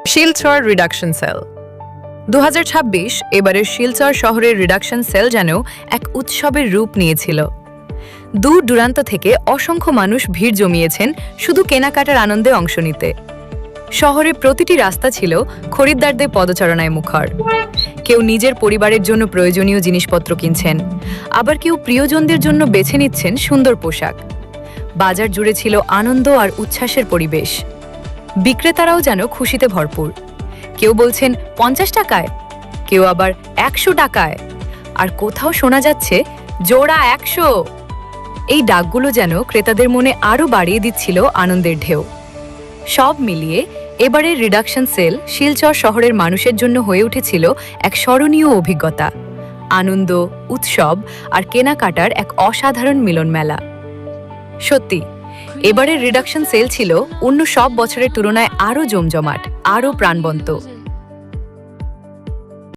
Silchar reduction sell 2026 এবারের শিলচর শহরের reduction sell যেন এক উৎসবের রূপ নিয়েছিল। দূর দূরান্ত থেকে অসংখ্য মানুষ ভিড় জমিয়েছেন শুধু কেনাকাটার আনন্দে অংশ নিতে। শহরের প্রতিটি রাস্তা ছিল খরিদ্দারদের পদচারণায় মুখর। কেউ নিজের পরিবারের জন্য প্রয়োজনীয় জিনিসপত্র কিনছেন, আবার কেউ প্রিয়জনদের জন্য বেছে নিচ্ছেন সুন্দর পোশাক। বাজার জুড়ে ছিল আনন্দ আর উচ্ছ্বাসের পরিবেশ। বিক্রেতারাও যেন খুশিতে ভরপুর। কেউ বলছেন 50 টাকায়, কেউ আবার 100 টাকায়, আর কোথাও শোনা যাচ্ছে জোড়া 100। এই ডাকগুলো যেন ক্রেতাদের মনে আরও বাড়িয়ে দিচ্ছিল আনন্দের ঢেউ। সব মিলিয়ে এবারের রিডাকশন সেল শিলচর শহরের মানুষের জন্য হয়ে উঠেছিল এক স্মরণীয় অভিজ্ঞতা। আনন্দ, উৎসব আর কেনাকাটার এক অসাধারণ মিলন মেলা। সত্যি এবারের রিডাকশন সেল ছিল অন্য সব বছরের তুলনায় আরও জমজমাট, আরও প্রাণবন্ত।